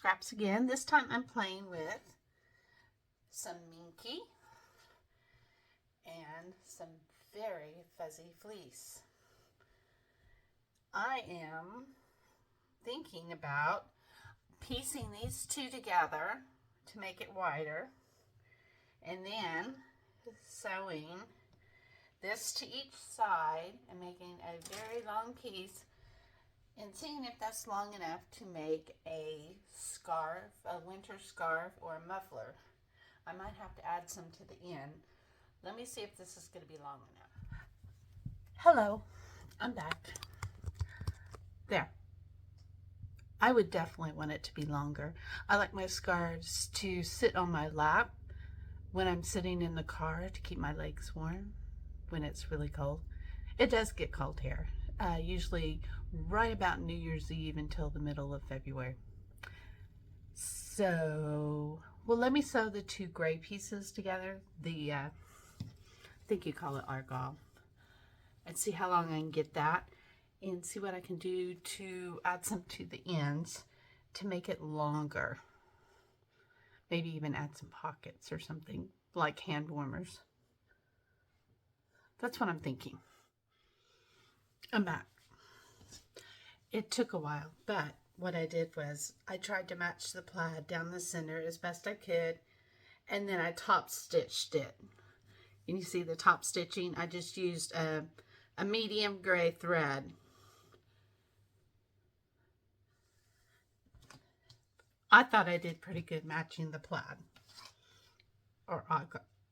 scraps again. This time I'm playing with some Minky and some very fuzzy fleece. I am thinking about piecing these two together to make it wider and then sewing this to each side and making a very long piece and seeing if that's long enough to make a scarf, a winter scarf, or a muffler. I might have to add some to the end. Let me see if this is going to be long enough. Hello, I'm back. There. I would definitely want it to be longer. I like my scarves to sit on my lap when I'm sitting in the car to keep my legs warm when it's really cold. It does get cold here. Usually right about New Year's Eve until the middle of February. So, well, let me sew the two gray pieces together. I think you call it argyle. And see how long I can get that. And see what I can do to add some to the ends to make it longer. Maybe even add some pockets or something like hand warmers. That's what I'm thinking. I'm back. It took a while, but what I did was I tried to match the plaid down the center as best I could, and then I top stitched it. And you see the top stitching? I just used a medium gray thread. I thought I did pretty good matching the plaid, or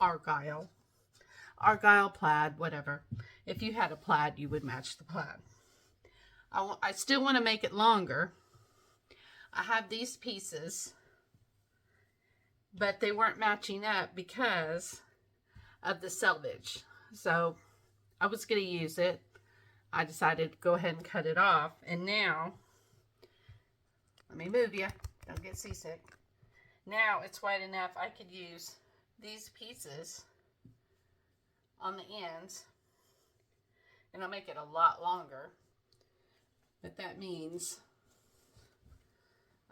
argyle. Argyle, plaid, whatever. If you had a plaid, you would match the plaid. I still want to make it longer. I have these pieces, but they weren't matching up because of the selvage. So I was going to use it. I decided to go ahead and cut it off. And now, let me move you. Don't get seasick. Now it's wide enough I could use these pieces on the ends, and I'll make it a lot longer. But that means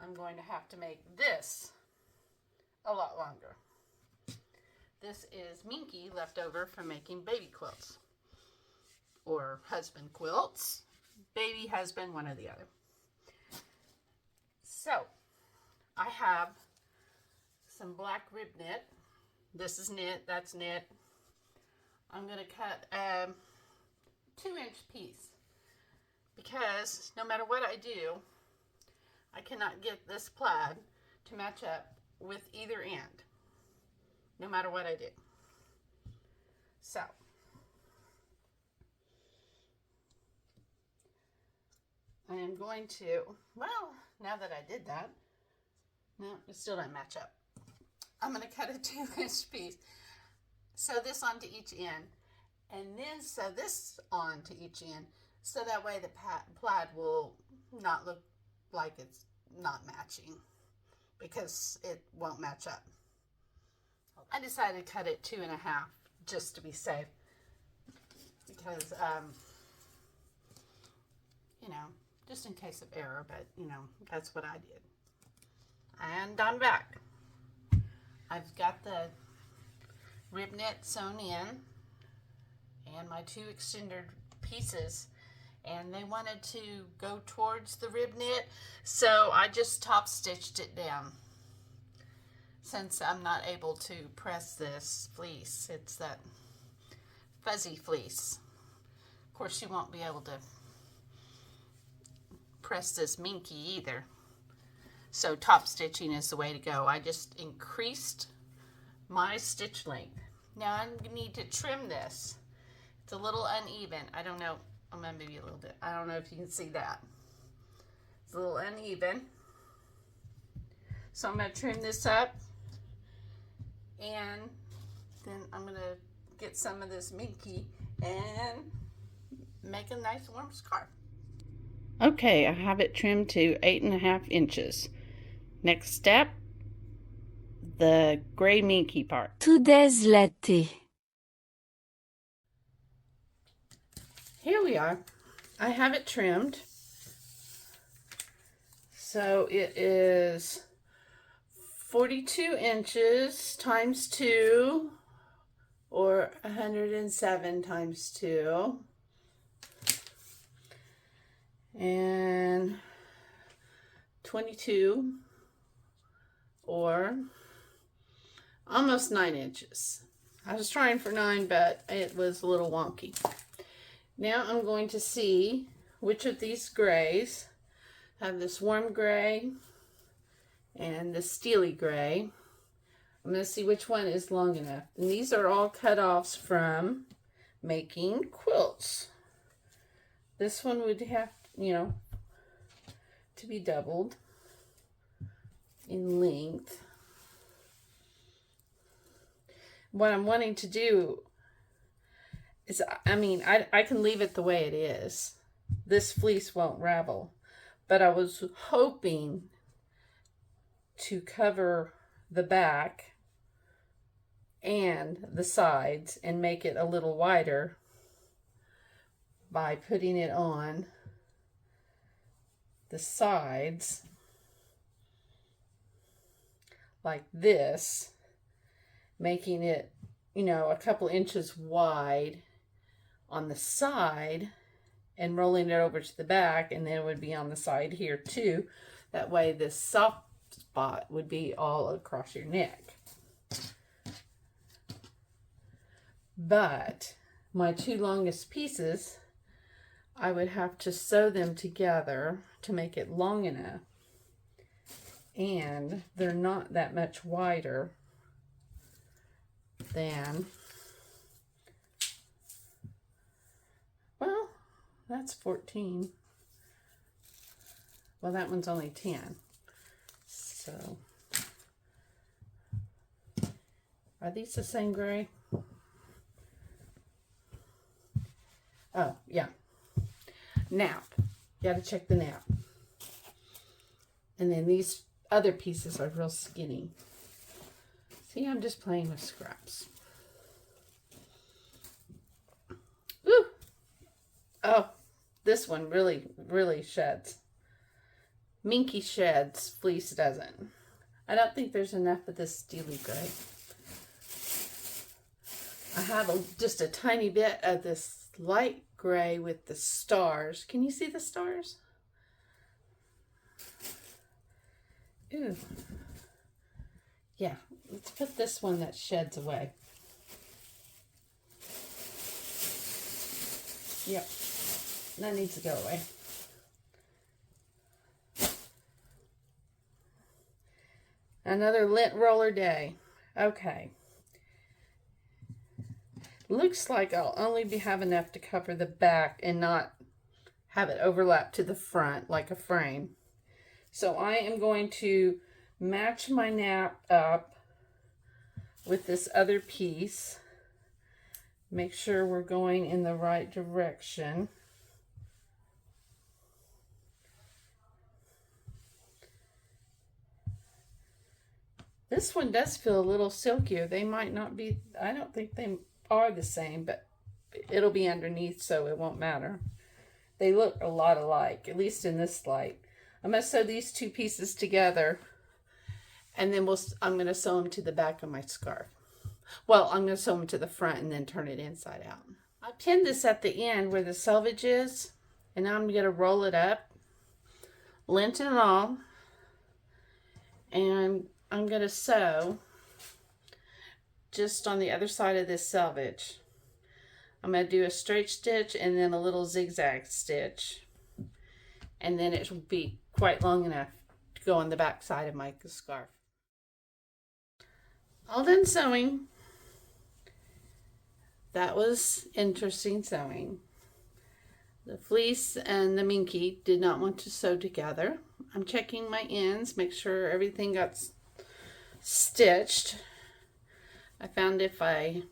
I'm going to have to make this a lot longer. This is Minky left over from making baby quilts. Or husband quilts. Baby, husband, one or the other. So, I have some black rib knit. This is knit, that's knit. I'm going to cut a 2-inch piece because no matter what I do, I cannot get this plaid to match up with either end, no matter what I do. So, I am going to, well, now that I did that, no, it still doesn't match up. I'm going to cut a 2-inch piece. Sew this onto each end, and then sew this onto each end, so that way the plaid will not look like it's not matching, because it won't match up. I decided to cut it 2.5 just to be safe, because you know, just in case of error, but you know, that's what I did. And I'm back. I've got the rib knit sewn in and my 2 extended pieces, and they wanted to go towards the rib knit, so I just top stitched it down. Since I'm not able to press this fleece, it's that fuzzy fleece. Of course, you won't be able to press this Minky either. So top stitching is the way to go. I just increased my stitch length. Now I need to trim this. It's a little uneven. I don't know. I'm going to move you a little bit. I don't know if you can see that. It's a little uneven. So I'm going to trim this up. And then I'm going to get some of this Minky and make a nice warm scarf. Okay, I have it trimmed to 8.5 inches. Next step, the gray Minky part. Today's latte. Here we are. I have it trimmed. So it is 42 inches times 2, or 107 times 2. And 22, or almost 9 inches. I was trying for 9, but it was a little wonky. Now I'm going to see which of these grays, I have this warm gray and the steely gray. I'm going to see which one is long enough. And these are all cut-offs from making quilts. This one would have, to be doubled in length. What I'm wanting to do is, I can leave it the way it is. This fleece won't ravel, but I was hoping to cover the back and the sides and make it a little wider by putting it on the sides like this, making it, a couple inches wide on the side and rolling it over to the back, and then it would be on the side here too. That way this soft spot would be all across your neck. But my 2 longest pieces, I would have to sew them together to make it long enough, and they're not that much wider than, well, that's 14. Well, that one's only 10. So, are these the same gray? Oh, yeah. Nap. You got to check the nap. And then these other pieces are real skinny. See, I'm just playing with scraps. Ooh. Oh, this one really, really sheds. Minky sheds, Fleece doesn't. I don't think there's enough of this steely gray. I have just a tiny bit of this light gray with the stars. Can you see the stars? Ooh. Yeah, let's put this one that sheds away. Yep, that needs to go away. Another lint roller day. Okay. Looks like I'll only have enough to cover the back and not have it overlap to the front like a frame. So I am going to match my nap up with this other piece. Make sure we're going in the right direction. This one does feel a little silkier. They might not be, I don't think they are the same, but it'll be underneath, so it won't matter. They look a lot alike, at least in this light. I'm going to sew these 2 pieces together, and then I'm going to sew them to the back of my scarf. Well, I'm going to sew them to the front and then turn it inside out. I pinned this at the end where the selvage is, and now I'm going to roll it up, lint and all, and I'm going to sew just on the other side of this selvage. I'm going to do a straight stitch and then a little zigzag stitch, and then it will be quite long enough to go on the back side of my scarf. All done sewing. That was interesting sewing. The Fleece and the Minky did not want to sew together. I'm checking my ends, make sure everything got stitched. I found if I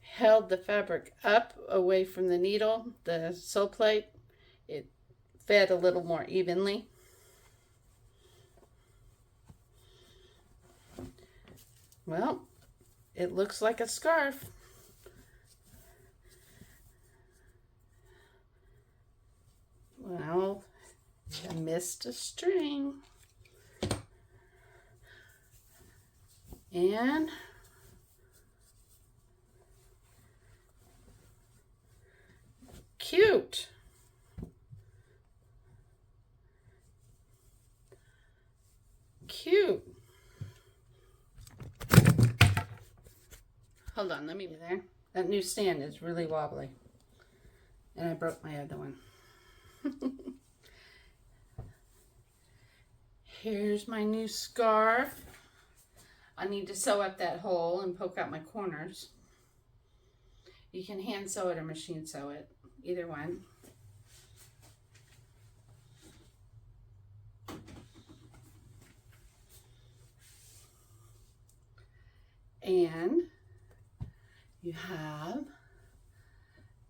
held the fabric up away from the needle, the sew plate, it fed a little more evenly. Well, it looks like a scarf. Well, I missed a string. And cute. Cute. Hold on, let me be there. That new stand is really wobbly. And I broke my other one. Here's my new scarf. I need to sew up that hole and poke out my corners. You can hand sew it or machine sew it, either one. And you have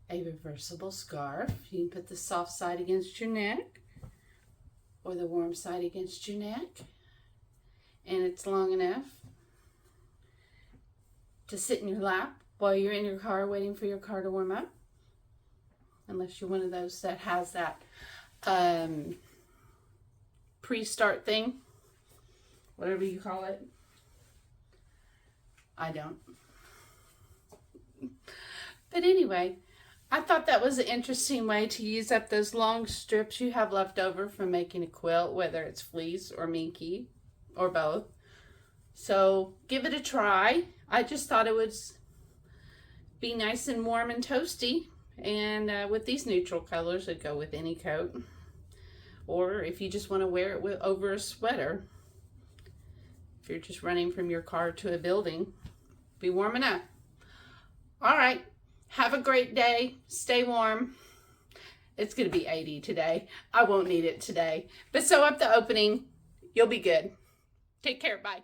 a reversible scarf. You can put the soft side against your neck or the warm side against your neck. And it's long enough to sit in your lap while you're in your car waiting for your car to warm up. Unless you're one of those that has that pre-start thing, whatever you call it. I don't. But anyway, I thought that was an interesting way to use up those long strips you have left over from making a quilt, whether it's fleece or Minky or both. So give it a try. I just thought it would be nice and warm and toasty. And with these neutral colors, it'd go with any coat. Or if you just want to wear it over a sweater. If you're just running from your car to a building, be warm enough. All right. Have a great day. Stay warm. It's going to be 80 today. I won't need it today. But sew up the opening. You'll be good. Take care. Bye.